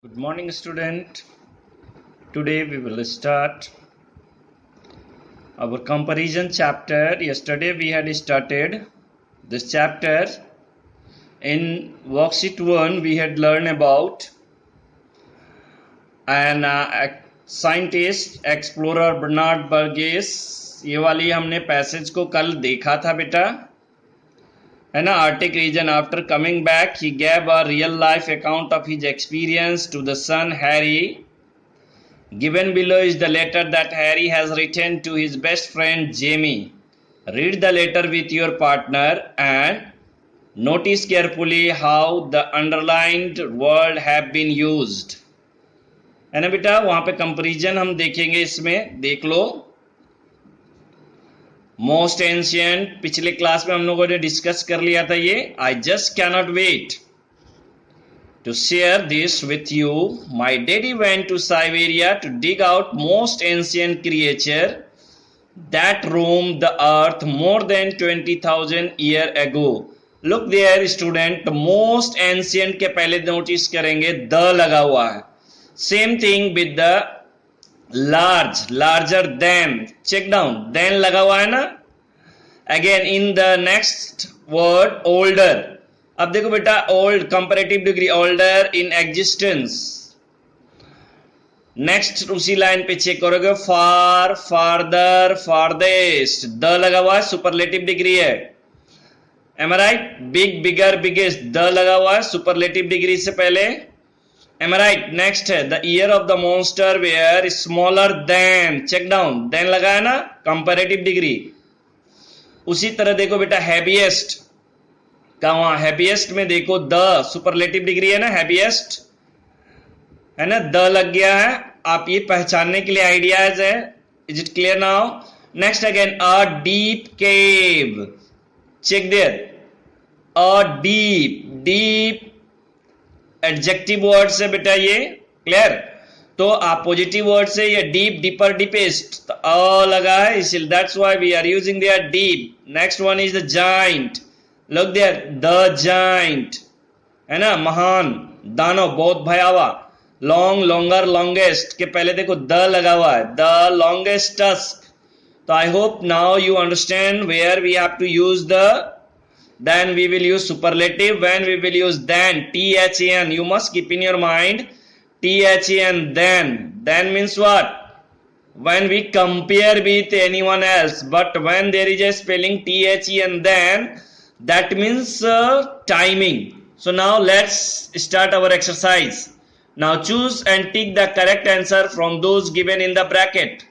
Good morning, student. Today we will start our comparison chapter. Yesterday we had started this chapter. In worksheet 1 we had learned about an scientist explorer Bernard Burgess. ये वाली हमने passage को कल देखा था बेटा, है ना. Arctic region. After coming back, he gave a real life account of his experience to the son Harry. Given below is the letter that Harry has written to his best friend Jamie. Read the letter with your partner and notice carefully how the underlined word have been used. है ना बेटा, वहां पे comparison हम देखेंगे. इसमें देख लो, मोस्ट एंशियंट पिछले क्लास में हम लोगों ने डिस्कस कर लिया था ये. I just cannot wait to share this with you. My daddy went to Siberia to dig out most ancient creature that roam the earth more than 20,000 year ago. Look there student, most ancient के पहले notice करेंगे the लगा हुआ है. Same thing with the large, larger than, check down, then लगा हुआ है ना. Again in the next word older. अब देखो बेटा, old comparative degree, older in existence. Next उसी लाइन पे चेक करोगे, फार, फार्दर, फारदेस्ट, द लगा हुआ है, सुपरलेटिव डिग्री है. Am I right. Big, bigger, biggest, the लगा हुआ है सुपरलेटिव डिग्री से पहले. Am I right? Next है the year of the monster were smaller than, check down, then लगा है ना, comparative degree. उसी तरह देखो बेटा, हैप्पीएस्ट का वहां हैप्पीएस्ट में देखो द सुपरलेटिव डिग्री है ना, हैप्पीएस्ट है ना, द लग गया है. आप ये पहचानने के लिए आइडियाज है. Is it clear now? Next again a deep cave, check there, a deep, deep adjective word से बेटा ये, क्लियर. तो आप पॉजिटिव वर्ड से ये डीप, डीपर, डीपेस्ट, तो अ लगा है, इसलिए that's why we are using there deep. Next one is the giant. Look there, the giant है ना, महान, दानव, बहुत भयावा. लॉन्ग, लॉन्गर, लॉन्गेस्ट के पहले देखो द लगा हुआ है, द लॉन्गेस्टस्ट. तो I hope now you understand where we have to use the. Then we will use superlative when we will use than, THAN. You must keep in your mind THAN, then. Then means what? When we compare with anyone else. But when there is a spelling THAN, then, that means timing. So now let's start our exercise. Now choose and tick the correct answer from those given in the bracket.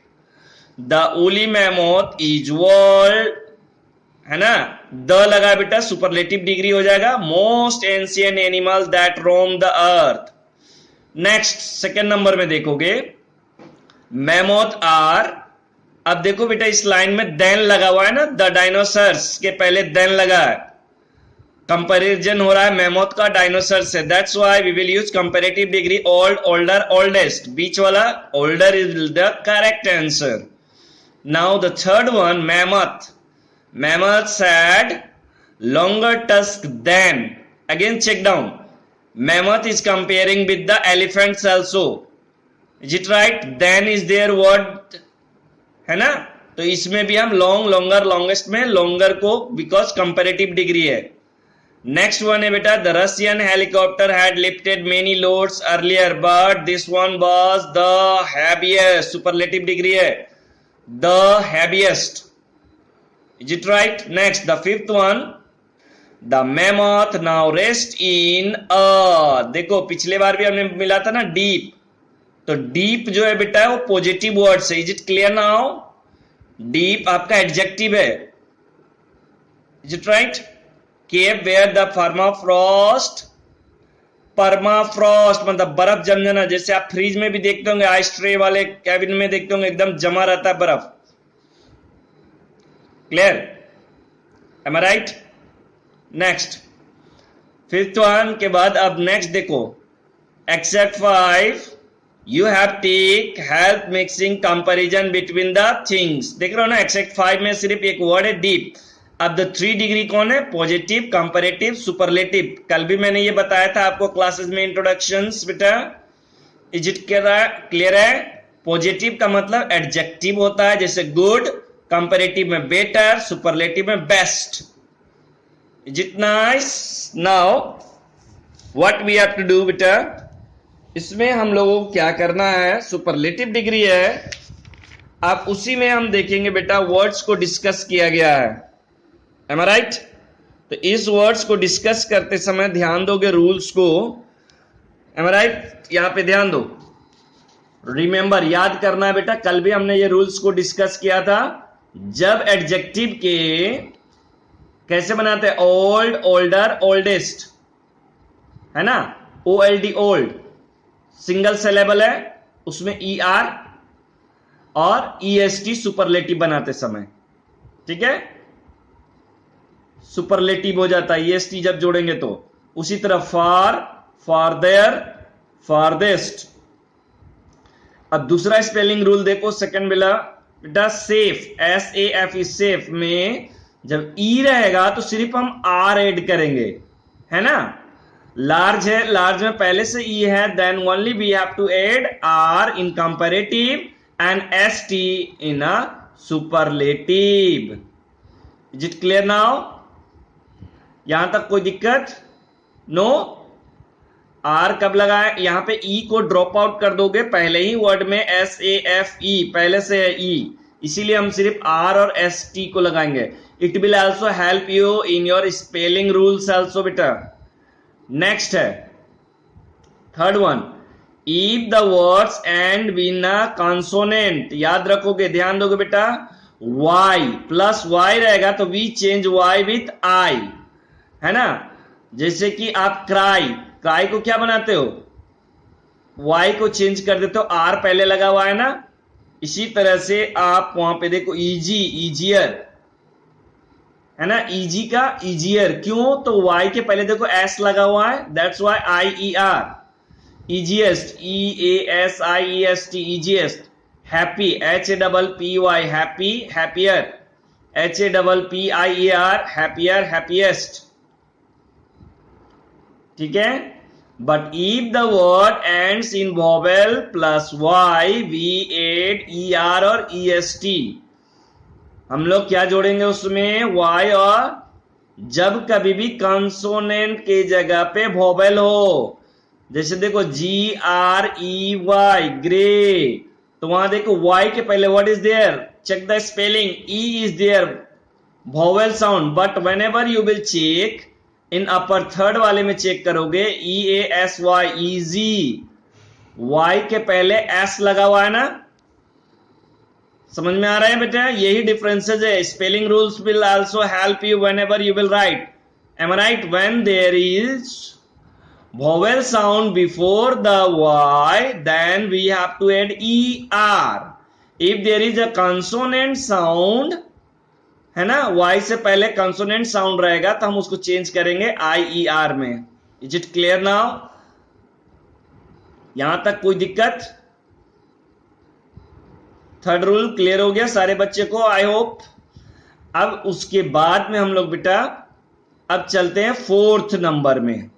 The woolly mammoth is world, है ना, the लगा बेटा, superlative degree हो जाएगा. Most ancient animal that roam the earth. Next second number में देखोगे, mammoth are. अब देखो बेटा, इस लाइन में देन लगा हुआ है ना, द डायनासोर्स के पहले देन लगा है. कंपैरिजन हो रहा है मैमोथ का डायनासोर से. That's why we will use comparative degree old, older, oldest. बीच वाला older is the correct answer. Now the third one, mammoth. Mammoths had longer tusk than. Again check down. Mammoth is comparing with the elephants also. Is it right? Then is their word, है ना. तो इसमें भी हम long, longer, longest में longer को, because comparative degree है. Next one है बेटा, the Russian helicopter had lifted many loads earlier but this one was the heaviest. Superlative degree है, the heaviest. Is it right? Next, the fifth one, the mammoth now rest in a. देखो पिछले बार भी हमने मिला था ना deep, तो deep जो है बेटा वो पॉजिटिव वर्ड से. Is it clear now? Deep आपका एडजेक्टिव है. Is it right? Cave where the permafrost. Permafrost मतलब बर्फ जम जाना. जैसे आप फ्रिज में भी देखते होंगे, आइस ट्रे वाले कैबिन में देखते होंगे, एकदम जमा रहता है बर्फ. Clear? Am I right? Next fifth one के बाद अब नेक्स्ट देखो, except 5 you have take help mixing comparison between the things. देख रहे हो ना, एक्सेप्ट 5 में सिर्फ एक वर्ड है डीप. अब द 3 डिग्री कौन है? Positive, comparative, superlative. कल भी मैंने ये बताया था आपको क्लासेस में, इंट्रोडक्शंस बेटा. इज इट क्लियर है? पॉजिटिव का मतलब एडजेक्टिव होता है, जैसे गुड, कंपैरेटिव में बेटर, सुपरलेटिव में best. Is it nice? Now what we have to do बेटा, इसमें हम लोगों को क्या करना है, सुपरलेटिव डिग्री है, अब उसी में हम देखेंगे बेटा वर्ड्स को डिस्कस किया गया है। Am I right? तो इस वर्ड्स को डिस्कस करते समय ध्यान दोगे रूल्स को। M I right? यहां पे ध्यान दो, रिमेंबर, याद करना है बेटा, कल भी हमने ये रूल्स को डिस्कस किया था। जब एडजेक्टिव के कैसे बनाते हैं, ओल्ड, ओल्डर, ओल्डेस्ट, है ना, OLD ओल्ड, सिंगल सिलेबल है, उसमें ER और EST सुपरलेटिव बनाते समय, ठीक है, सुपरलेटिव हो जाता है EST जब जोड़ेंगे तो। उसी तरह फार, फारदेर, फारदेस्ट। अब दूसरा स्पेलिंग रूल देखो, सेकंड बेटा सेफ, SAFE सेफ में जब E रहेगा तो सिर्फ हम R ऐड करेंगे, है ना। लार्ज है, लार्ज में पहले से E है, then only we have to add R in comparative and ST in a superlative. Is it clear now? यहां तक कोई दिक्कत? नो? R कब लगाए? यहां पे E को ड्रॉप आउट कर दोगे, पहले ही वर्ड में SAFE पहले से है E, इसीलिए हम सिर्फ R और ST को लगाएंगे। It will also help you in your spelling rules also बेटा। नेक्स्ट है third one, if the words end with a consonant, याद रखोगे, ध्यान दोगे बेटा, y प्लस y रहेगा तो we change y with I, है ना। जैसे कि आप क्राई को क्या बनाते हो, y को चेंज कर देते हो, R पहले लगा हुआ है ना। इसी तरह से आप वहां पे देखो ईजियर, है ना, इजी का ईजियर, क्यों, तो y के पहले देखो s लगा हुआ है, that's why IER। easiest, EASIEST, easiest। happy, HAPPY, happy, happier, HAPPIER, happier, happiest, ठीक है। but if the word ends in vowel plus y, we add ER और EST। हम लोग क्या जोड़ेंगे उसमें, y, और जब कभी भी कंसोनेंट के जगह पे वोवेल हो, जैसे देखो GREY, ग्रे, तो वहां देखो Y के पहले what is there, check the spelling, E is there, vowel sound, but whenever you will check in upper third वाले में चेक करोगे, EASY, इजी, Y के पहले S लगा हुआ है ना। समझ में आ रहा है बेटा? यही डिफरेंसेस है। Spelling rules will also help you whenever you will write. Am I right? When there is vowel sound before the y, then we have to add ER. if there is a consonant sound, है ना, y से पहले consonant sound रहेगा तो हम उसको change करेंगे IER में। Is it clear now? यहां तक कोई दिक्कत? थर्ड रूल क्लियर हो गया सारे बच्चे को, आई होप। अब उसके बाद में हम लोग बेटा अब चलते हैं फोर्थ नंबर में,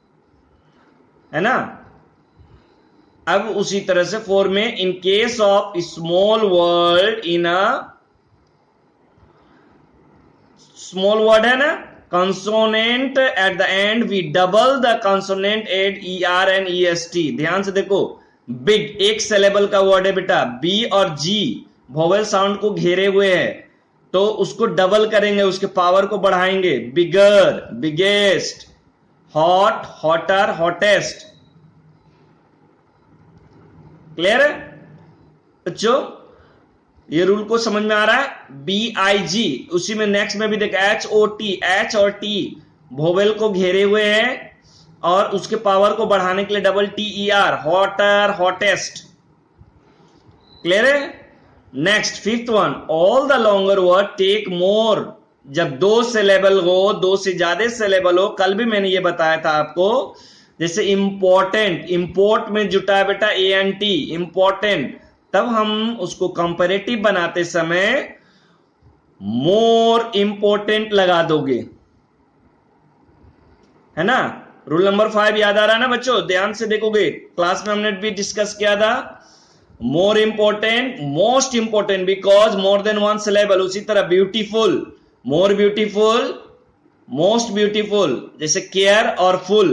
है ना। अब उसी तरह से 4 में, in case of small word in a, small word है ना, consonant at the end, we double the consonant at ER and EST। ध्यान से देखो, बिग एक सिलेबल का वर्ड है बेटा, B और G वोवेल साउंड को घेरे हुए है, तो उसको डबल करेंगे, उसके पावर को बढ़ाएंगे, bigger, biggest, hot, hotter, hottest. Clear है बच्चों? ये रूल को समझ में आ रहा है? BIG, उसी में नेक्स्ट में भी देख, HOT, H और T वोवेल को घेरे हुए हैं और उसके पावर को बढ़ाने के लिए double TER, hotter, hottest. Clear है? Next fifth one, all the longer word take more, जब 2 सिलेबल हो, 2 से ज्यादा सिलेबल हो, कल भी मैंने ये बताया था आपको, जैसे इंपॉर्टेंट, इंपोर्ट में जुटा है बेटा ANT, इंपॉर्टेंट, तब हम उसको कंपैरेटिव बनाते समय मोर इंपॉर्टेंट लगा दोगे, है ना। रूल नंबर 5 याद आ रहा है ना बच्चों? ध्यान से देखोगे, क्लास में हमने भी डिस्कस किया था। More important, most important, because more than one syllable. उसी तरह beautiful, more beautiful, most beautiful, जैसे केयर और full.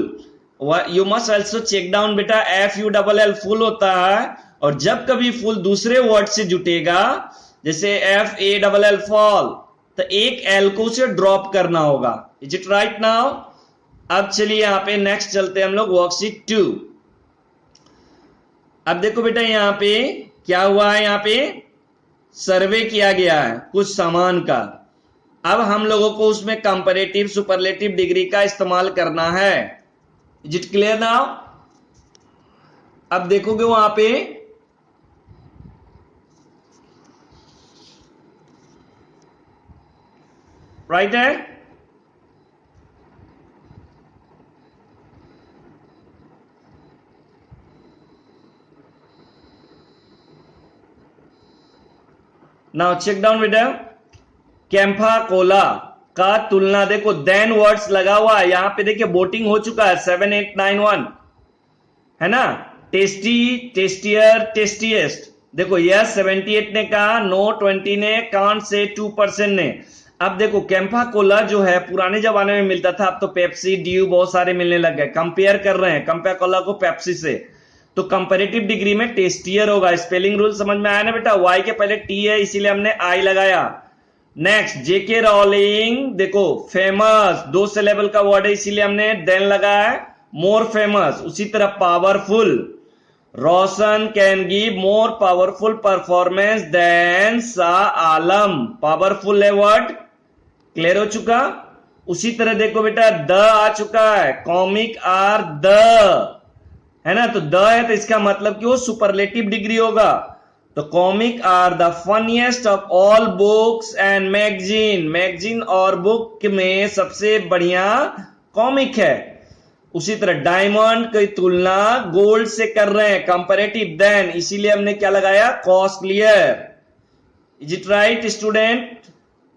You must also check down बेटा, FULL फुल होता है, और जब कभी फुल दूसरे वर्ड से जुटेगा, जैसे FALL फॉल, तो एक एल को उसे ड्रॉप करना होगा। Is it right now? अब चलिए यहां पे नेक्स्ट चलते हैं हम लोग वर्कशीट 2। अब देखो बेटा यहां पे क्या हुआ है, यहां पे सर्वे किया गया है कुछ सामान का। अब हम लोगों को उसमें कंपैरेटिव सुपरलेटिव डिग्री का इस्तेमाल करना है। Is it clear now? अब देखोगे वहां पे राइट है, नाउ चेक डाउन बेटा। कैंपा कोला का तुलना, देखो देन वर्ड्स लगा हुआ है यहां पे, देखिए वोटिंग हो चुका है 7891 है ना। टेस्टी, टेस्टियर, टेस्टीएस्ट, देखो यस 78 ने कहा, नो 20 ने, कांट से 2% ने। अब देखो कैंपा कोला जो है पुराने जमाने में मिलता था, अब तो पेप्सी, ड्यू बहुत सारे मिलने लग गए। कंपेयर कर रहे हैं कैंपा कोला को पेप्सी से, तो कंपैरेटिव डिग्री में टेस्टियर होगा। स्पेलिंग रूल समझ में आया ना बेटा? वाई के पहले टी है इसीलिए हमने आई लगाया। नेक्स्ट जेके रॉलिंग, देखो फेमस 2 सिलेबल का वर्ड है इसीलिए हमने देन लगाया है, मोर फेमस। उसी तरह powerful, Roshan can give more powerful performance than Shah Alam. Powerful है वर्ड, क्लियर हो चुका। उसी तरह देखो बेटा द आ चुका है, कॉमिक आर द, है ना, तो द है तो इसका मतलब कि वो सुपरलेटिव डिग्री होगा। तो comic are the funniest of all books and magazine, magazine और बुक में सबसे बढ़िया कॉमिक है। उसी तरह डायमंड की तुलना गोल्ड से कर रहे हैं, कंपैरेटिव देन, इसीलिए हमने क्या लगाया, costlier. Is it right student?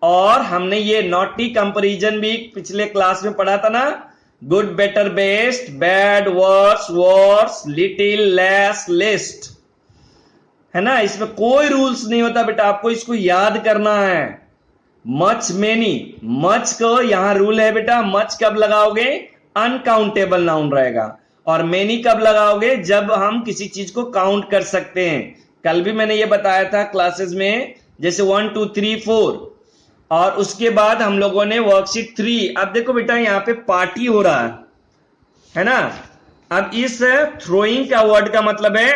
और हमने ये नॉटी कंपैरिजन भी पिछले क्लास में पढ़ा था ना, good better best, bad worse worse, little less least, है ना। इसमें कोई रूल्स नहीं होता बेटा, आपको इसको याद करना है। मच मेनी, मच को यहां रूल है बेटा, मच कब लगाओगे, अनकाउंटेबल नाउन रहेगा, और मेनी कब लगाओगे, जब हम किसी चीज को काउंट कर सकते हैं। कल भी मैंने ये बताया था क्लासेस में, जैसे 1 2 3 4। और उसके बाद हम लोगों ने वर्कशीट 3। अब देखो बेटा यहां पे पार्टी हो रहा है ना। अब इस थ्रोइंग का वर्ड का मतलब है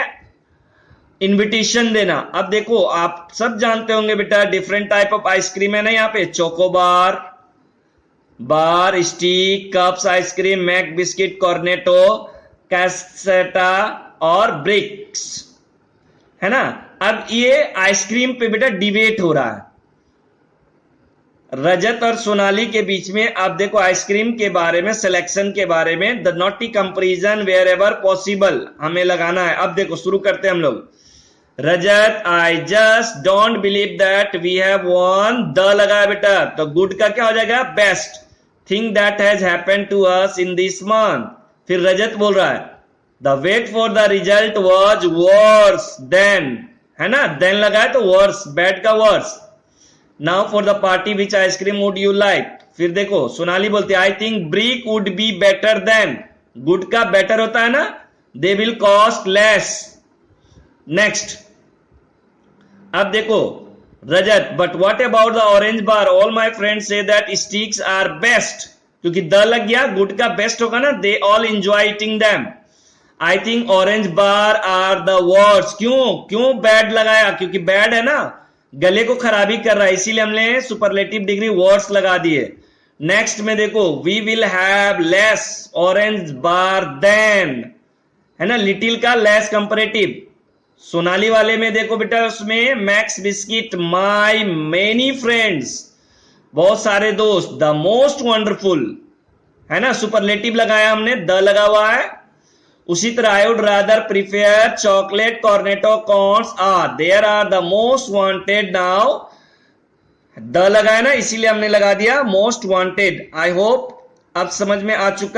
इनविटेशन देना। अब देखो आप सब जानते होंगे बेटा डिफरेंट टाइप ऑफ आइसक्रीम है ना यहाँ पे, Chocobar, bar, stick, cups ice cream, mac biscuit, Cornetto, cassata और ब्रिक्स, है ना। अब ये आइसक्रीम पे बेटा डिबेट हो रहा है रजत और सोनाली के बीच में। अब देखो आइसक्रीम के बारे में, सिलेक्शन के बारे में, the naughty comparison wherever possible हमें लगाना है। अब देखो शुरू करते हैं हम लोग। Rajat, I just don't believe that we have won, the लगा बेटा, तो गुड का क्या हो जाएगा, best thing that has happened to us in this month. फिर रजत बोल रहा है the wait for the result was worse than, है ना, देन लगाए तो वर्स, बैड का worse. Now for the party which ice cream would you like. फिर देखो सोनाली बोलती है I think brick would be better than, good का बेटर होता है ना, they will cost less. Next अब देखो Rajat, but what about the orange bar, all my friends say that sticks are best, क्योंकि द लग गया, गुड का बेस्ट होगा ना, they all enjoy eating them. I think orange bar are the worst, क्यों bad लगाया, क्योंकि बैड है ना, गले को खराबी कर रहा है, इसीलिए हमने सुपरलेटिव डिग्री वर्ड्स लगा दिए। नेक्स्ट में देखो we will have less orange bar than, है ना, लिटिल का लेस कंपैरेटिव। सोनाली वाले में देखो बेटा उसमें मैक्स बिस्किट, माई मेनी फ्रेंड्स, बहुत सारे दोस्त, द मोस्ट वंडरफुल, है ना, सुपरलेटिव लगाया हमने, द लगा हुआ है। उसी तरह I would rather prefer chocolate, Cornetto, corns are, there are the most wanted. Now the लगाया ना, इसीलिए हमने लगा दिया मोस्ट वांटेड। आई होप अब समझ में आ चुका